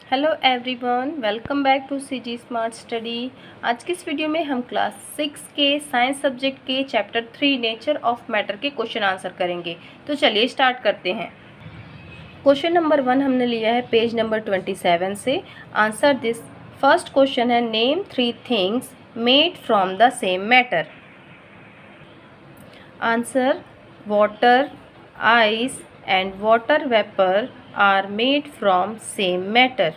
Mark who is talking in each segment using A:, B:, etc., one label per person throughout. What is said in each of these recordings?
A: Hello everyone, welcome back to CG smart study. आज की इस वीडियो में हम क्लास 6 के साइंस सब्जेक्ट के चैप्टर 3 नेचर ऑफ मैटर के क्वेश्चन आंसर करेंगे। तो चलिए स्टार्ट करते हैं। क्वेश्चन नंबर 1 हमने लिया है पेज नंबर 27 से। Answer this. फर्स्ट क्वेश्चन है, name 3 things made from the same matter. Answer, water, ice and water vapour are made from same matter.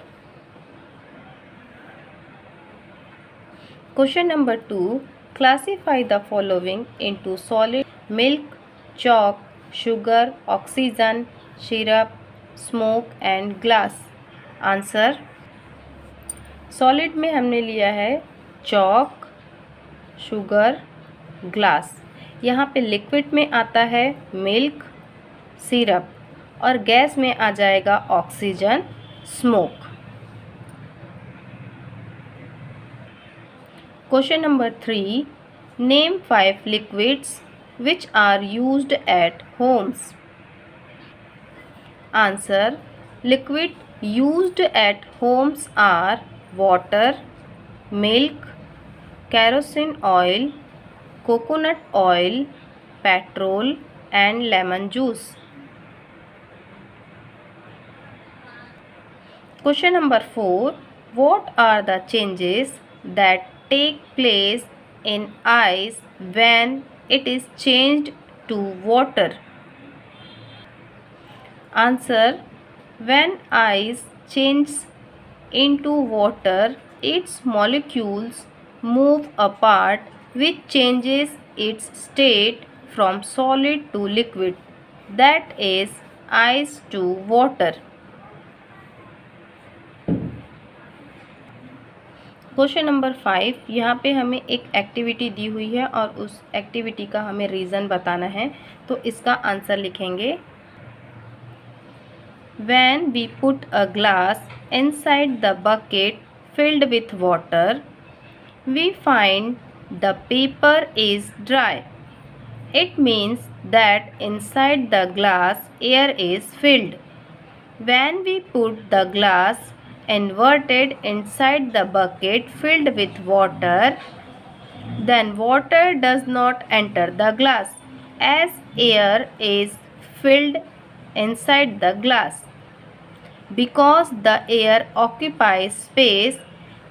A: Question number 2. Classify the following into solid: milk, chalk, sugar, oxygen, syrup, smoke and glass. Answer. Solid में हमने लिया है chalk, sugar, glass. यहाँ पे liquid में आता है milk, syrup और गैस में आ जाएगा oxygen, smoke. Question number 3, name 5 liquids which are used at homes. Answer, liquid used at homes are water, milk, kerosene oil, coconut oil, petrol and lemon juice. Question number 4. What are the changes that take place in ice when it is changed to water? Answer. When ice changes into water, its molecules move apart, which changes its state from solid to liquid, that is ice to water. Question number 5, यहाँ पे हमें एक activity दी हुई है और उस activity का हमें रीज़न बताना है। तो इसका आंसर लिखेंगे। When we put a glass inside the bucket filled with water, we find the paper is dry. It means that inside the glass air is filled. When we put the glass inverted inside the bucket filled with water, then water does not enter the glass as air is filled inside the glass. Because the air occupies space,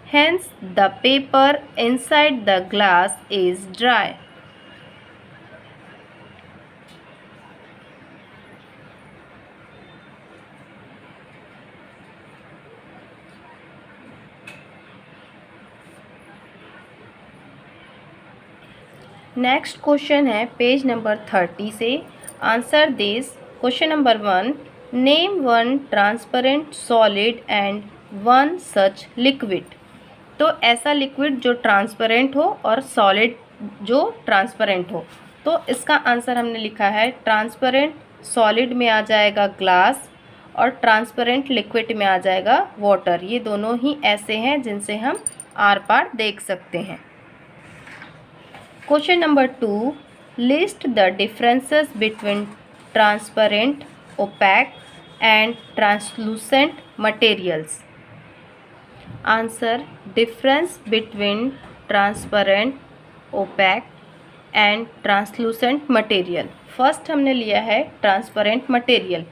A: hence the paper inside the glass is dry. Next question है page number 30 से। Answer this. Question number 1, name 1 transparent solid and 1 such liquid. तो ऐसा liquid जो transparent हो और solid जो transparent हो। तो इसका आंसर हमने लिखा है, ट्रांसपेरेंट सॉलिड में आ जाएगा ग्लास और ट्रांसपेरेंट लिक्विड में आ जाएगा वाटर। ये दोनों ही ऐसे हैं जिनसे हम आर पार देख सकते हैं। Question number 2. List the differences between transparent, opaque and translucent materials. Answer. Difference between transparent, opaque and translucent material. First हमने लिया है transparent material.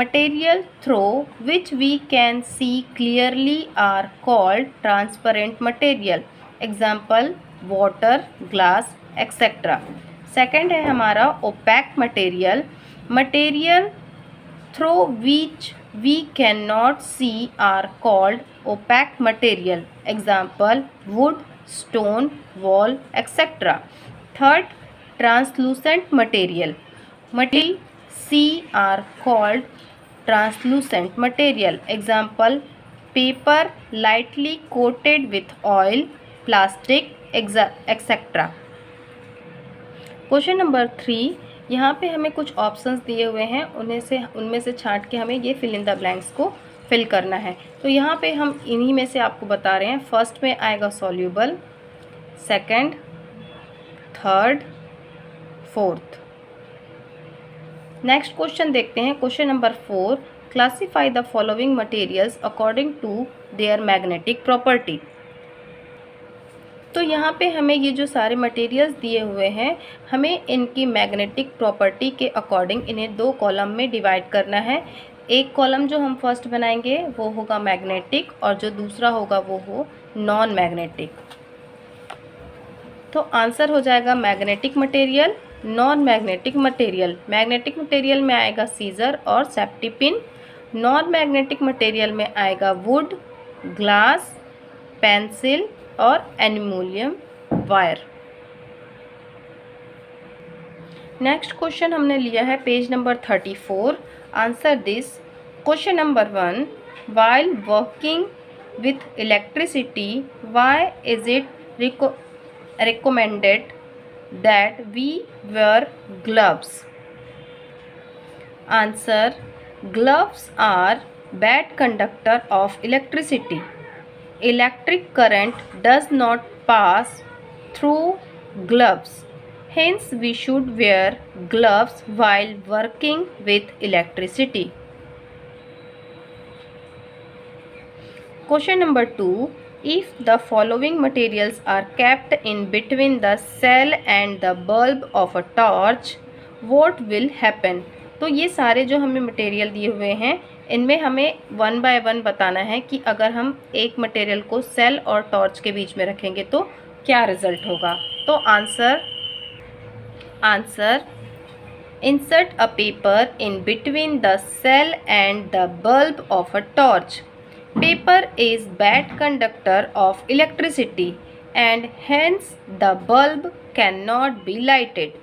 A: Material through which we can see clearly are called transparent material. Example, water, glass, etcetera. Second है हमारा opaque material. Material through which we can not see are called opaque material. Example, wood, stone, wall, etcetera. Third, translucent material. Material see are called translucent material. Example, paper lightly coated with oil, plastic, etcetera. Question number 3, यहाँ पे हमें कुछ options दिए हुए हैं, उनमें से छांट के हमें ये फिल इन द ब्लैंक्स को फिल करना है। तो यहाँ पे हम इन्हीं में से आपको बता रहे हैं। फर्स्ट में आएगा soluble, second, third, fourth. Next question देखते हैं। Question number 4, classify the following materials according to their magnetic property. तो यहाँ पे हमें ये जो सारे मटेरियल्स दिए हुए हैं, हमें इनकी मैग्नेटिक प्रॉपर्टी के अकॉर्डिंग इन्हें दो कॉलम में डिवाइड करना है। एक कॉलम जो हम फर्स्ट बनाएंगे वो होगा मैग्नेटिक और जो दूसरा होगा वो हो नॉन मैग्नेटिक। तो आंसर हो जाएगा magnetic material, non magnetic material. Magnetic material में आएगा सीजर और safety pin, non magnetic material में आएगा वुड, ग्लास, पेंसिल और एल्युमिनियम वायर। नेक्स्ट क्वेश्चन हमने लिया है page number 34। Answer this question number 1, while working with electricity why is it recommended that we wear gloves? Answer, gloves are bad conductor of electricity. Electric current does not pass through gloves. Hence, we should wear gloves while working with electricity. Question number 2. If the following materials are kept in between the cell and the bulb of a torch, what will happen? तो ये सारे जो हमें material दिए हुए हैं इनमें हमें वन बाय वन बताना है कि अगर हम एक मटेरियल को सेल और टॉर्च के बीच में रखेंगे तो क्या रिजल्ट होगा। तो answer insert a paper in between the cell and the bulb of a torch. Paper is bad conductor of electricity and hence the bulb cannot be lighted.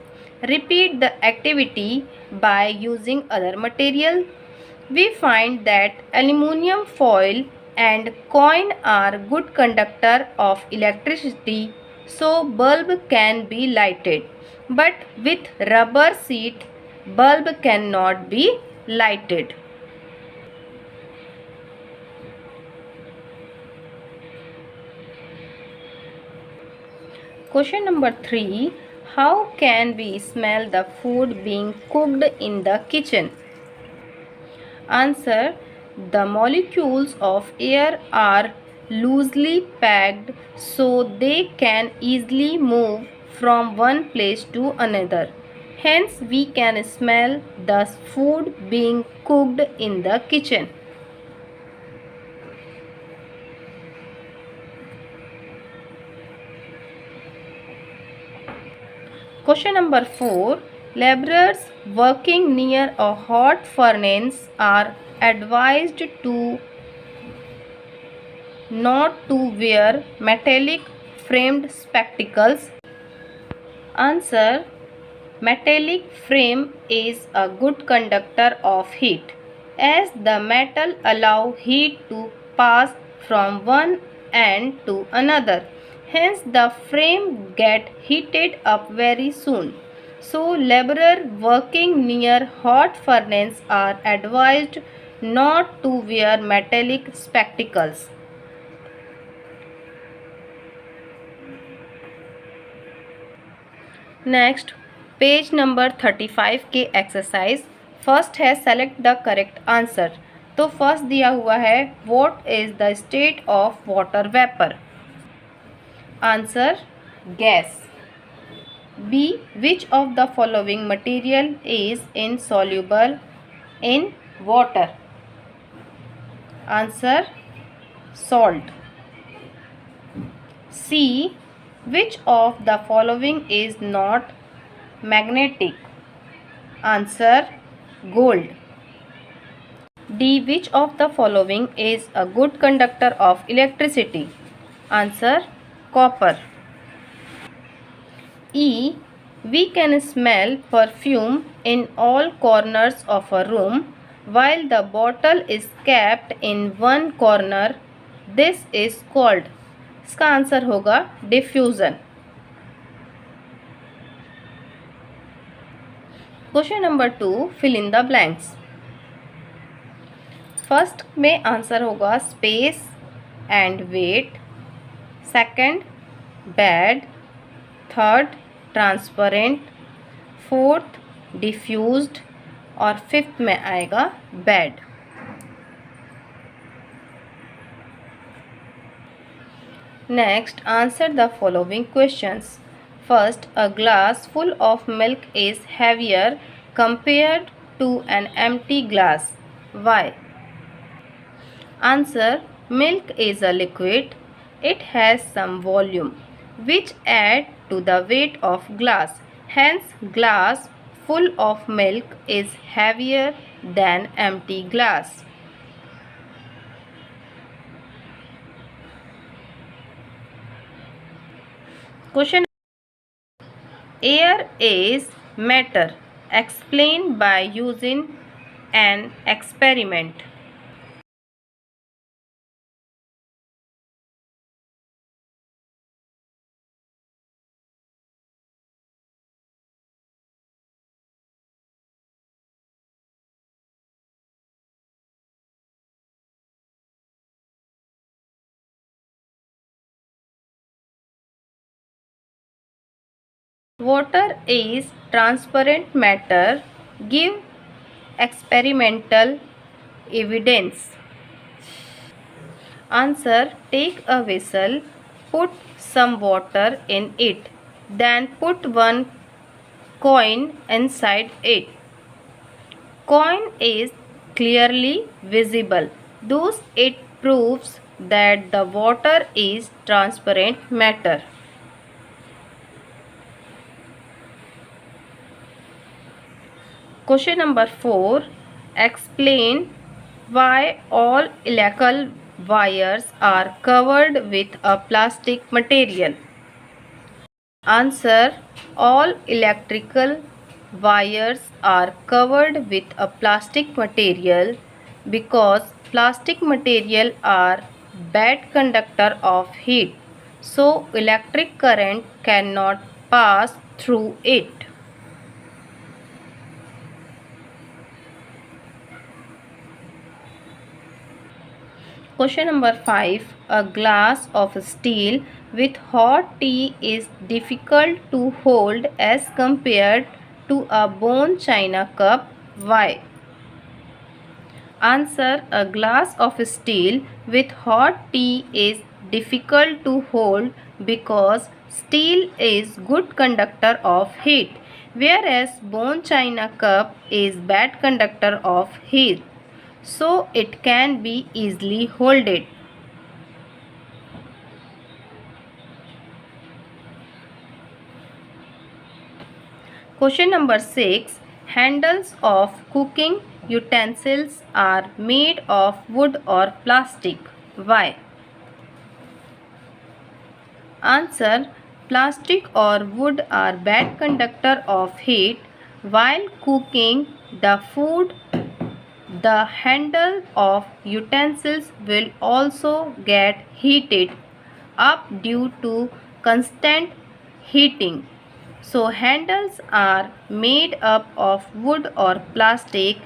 A: Repeat the activity by using other material. We find that aluminium foil and coin are good conductor of electricity, so bulb can be lighted. But with rubber sheet, bulb cannot be lighted. Question number 3. How can we smell the food being cooked in the kitchen? Answer, the molecules of air are loosely packed so they can easily move from one place to another. Hence, we can smell the food being cooked in the kitchen. Question number 4. Laborers working near a hot furnace are advised to not to wear metallic framed spectacles. Answer, metallic frame is a good conductor of heat as the metal allow heat to pass from one end to another. Hence, the frame get heated up very soon. So, laborer working near hot furnace are advised not to wear metallic spectacles. Next page number 35 के exercise first है select the correct answer. तो first दिया हुआ है what is the state of water vapour. Answer, gas. B, which of the following material is insoluble in water. Answer, salt. C, which of the following is not magnetic? Answer, gold. D, which of the following is a good conductor of electricity? Answer, copper. E, we can smell perfume in all corners of a room while the bottle is kept in one corner. This is called, इसका answer होगा diffusion. Question number 2, fill in the blanks. First में answer होगा space and weight, second bad, third transparent, fourth diffused और fifth में आएगा bad. Next, answer the following questions. First, a glass full of milk is heavier compared to an empty glass. Why? Answer: milk is a liquid. It has some volume which add to the weight of glass. Hence, glass full of milk is heavier than empty glass. Question: air is matter. Explain by using an experiment. Water is transparent matter. Give experimental evidence. Answer: take a vessel, put some water in it, then put one coin inside it. Coin is clearly visible. Thus, it proves that the water is transparent matter. Question number 4. Explain why all electrical wires are covered with a plastic material. Answer: all electrical wires are covered with a plastic material because plastic material are bad conductor of heat, so electric current cannot pass through it. Question number 5. A glass of steel with hot tea is difficult to hold as compared to a bone china cup. Why? Answer: a glass of steel with hot tea is difficult to hold because steel is good conductor of heat, whereas bone china cup is bad conductor of heat, so it can be easily holded. Question number 6. Handles of cooking utensils are made of wood or plastic. Why? Answer: plastic or wood are bad conductor of heat. While cooking the food, the handle of utensils will also get heated up due to constant heating. So handles are made up of wood or plastic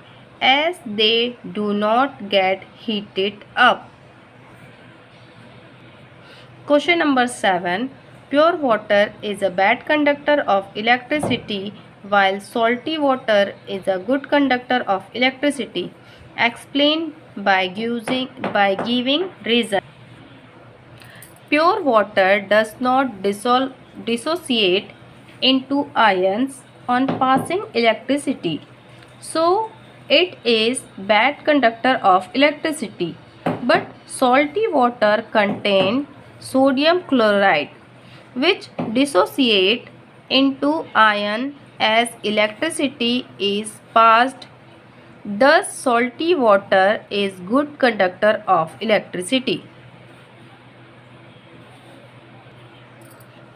A: as they do not get heated up. Question number 7. Pure water is a bad conductor of electricity while salty water is a good conductor of electricity. Explain by giving reason. Pure water does not dissociate into ions on passing electricity, so it is bad conductor of electricity. But salty water contain sodium chloride which dissociate into ion as electricity is passed. Thus salty water is good conductor of electricity.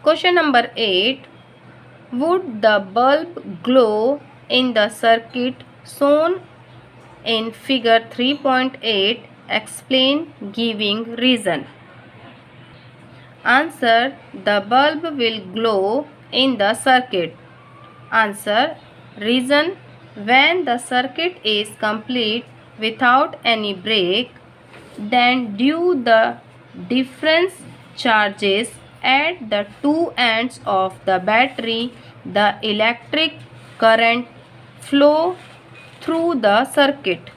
A: Question number 8. Would the bulb glow in the circuit shown in figure 3.8? Explain giving reason. Answer: the bulb will glow in the circuit. Answer: reason: when the circuit is complete without any break, then due the difference charges at the two ends of the battery, the electric current flow through the circuit.